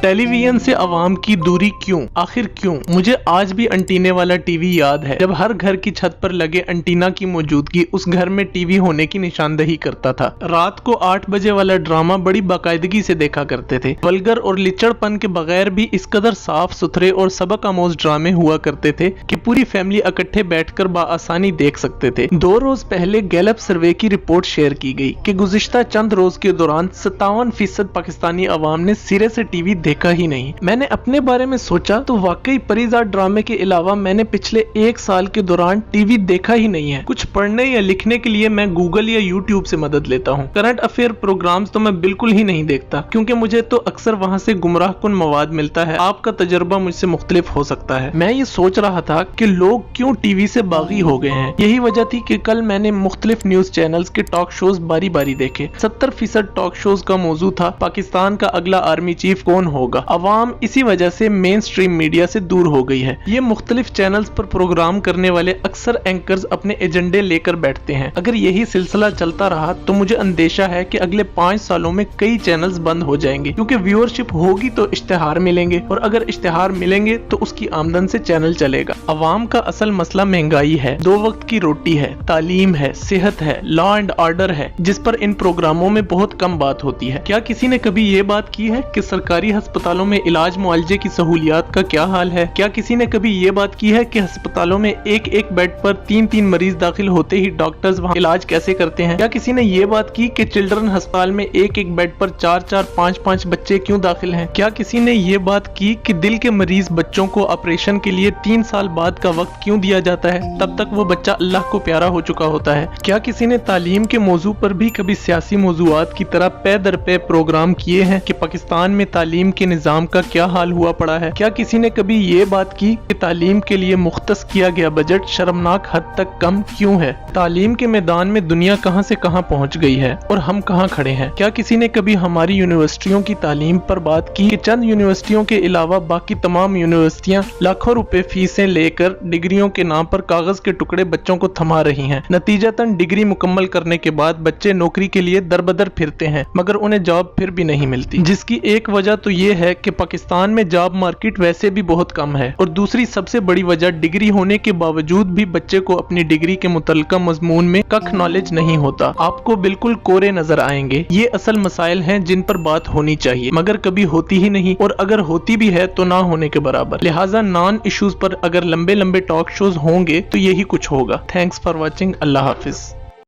Tele vision से आवाम की दूरी क्यों, आखिर क्यों? मुझे आज भी एंटीने वाला टीवी याद है, जब हर घर की छत पर लगे एंटीना की मौजूदगी उस घर में टीवी होने की निशानदही करता था। रात को 8 बजे वाला ड्रामा बड़ी बाकायदगी से देखा करते थे। वल्गर और लिचड़पन के बगैर भी इस कदर साफ सुथरे और सबक आमोज ड्रामे हुआ करते थे कि पूरी फैमिली इकट्ठे बैठकर बाआसानी देख सकते थे। 2 रोज पहले गैलप सर्वे की रिपोर्ट शेयर की गई कि गुज़िश्ता चंद रोज के दौरान 57% पाकिस्तानी अवाम ने सिरे से टीवी देखा ही नहीं। मैंने अपने बारे में सोचा तो वाकई परिजात ड्रामे के अलावा मैंने पिछले 1 साल के दौरान टीवी देखा ही नहीं है। कुछ पढ़ने या लिखने के लिए मैं गूगल या यूट्यूब से मदद लेता हूँ। करंट अफेयर प्रोग्राम्स तो मैं बिल्कुल ही नहीं देखता, क्योंकि मुझे तो अक्सर वहाँ से गुमराह कुन मवाद मिलता है। आपका तजर्बा मुझसे मुख्तलिफ हो सकता है। मैं ये सोच रहा था कि लोग क्यों टीवी से बागी हो गए हैं। यही वजह थी कि कल मैंने मुख्तलिफ न्यूज चैनल्स के टॉक शोज बारी बारी देखे। 70% टॉक शोज का मौजू था पाकिस्तान का अगला आर्मी चीफ कौन होगा। अवाम इसी वजह से मेन स्ट्रीम मीडिया से दूर हो गई है। ये मुख्तलिफ चैनल्स पर प्रोग्राम करने वाले अक्सर एंकर्स अपने एजेंडे लेकर बैठते हैं। अगर यही सिलसिला चलता रहा तो मुझे अंदेशा है कि अगले 5 सालों में कई चैनल्स बंद हो जाएंगे, क्योंकि व्यूअरशिप होगी तो इश्तिहार मिलेंगे, और अगर इश्तिहार मिलेंगे तो उसकी आमदन से चैनल चलेगा। अवाम का असल मसला महंगाई है, 2 वक्त की रोटी है, तालीम है, सेहत है, लॉ एंड ऑर्डर है, जिस पर इन प्रोग्रामों में बहुत कम बात होती है। क्या किसी ने कभी ये बात की है कि सरकारी अस्पतालों में इलाज मुआलजे की सहूलियात का क्या हाल है? क्या किसी ने कभी ये बात की है कि अस्पतालों में एक बेड पर 3 मरीज दाखिल होते ही डॉक्टर्स वहाँ इलाज कैसे करते हैं? क्या किसी ने ये बात की कि चिल्ड्रन अस्पताल में एक बेड पर 4 5 बच्चे क्यों दाखिल हैं? क्या किसी ने ये बात की कि दिल के मरीज बच्चों को ऑपरेशन के लिए 3 साल बाद का वक्त क्यों दिया जाता है? तब तक वो बच्चा अल्लाह को प्यारा हो चुका होता है। क्या किसी ने तालीम के मौजू पर भी कभी सियासी मौजूआत की तरह पे दर पे प्रोग्राम किए हैं कि पाकिस्तान में तालीम के निजाम का क्या हाल हुआ पड़ा है? क्या किसी ने कभी ये बात की कि तालीम के लिए मुख्तस किया गया बजट शर्मनाक हद तक कम क्यों है? तालीम के मैदान में दुनिया कहां से कहां पहुंच गई है और हम कहां खड़े हैं? क्या किसी ने कभी हमारी यूनिवर्सिटियों की तालीम पर बात की कि चंद यूनिवर्सिटियों के अलावा बाकी तमाम यूनिवर्सिटियां लाखों रुपए फीसें लेकर डिग्रियों के नाम पर कागज के टुकड़े बच्चों को थमा रही हैं। नतीजतन डिग्री मुकम्मल करने के बाद बच्चे नौकरी के लिए दरबदर फिरते हैं, मगर उन्हें जॉब फिर भी नहीं मिलती, जिसकी एक वजह तो ये है कि पाकिस्तान में जॉब मार्केट वैसे भी बहुत कम है, और दूसरी सबसे बड़ी वजह डिग्री होने के बावजूद भी बच्चे को अपनी डिग्री के मुतल्लिका मजमून में कख नॉलेज नहीं होता। आपको बिल्कुल कोरे नजर आएंगे। ये असल मसाइल हैं जिन पर बात होनी चाहिए, मगर कभी होती ही नहीं, और अगर होती भी है तो ना होने के बराबर। लिहाजा नॉन इश्यूज पर अगर लंबे लंबे टॉक शोज होंगे तो यही कुछ होगा। Thanks for watching. Allah Hafiz.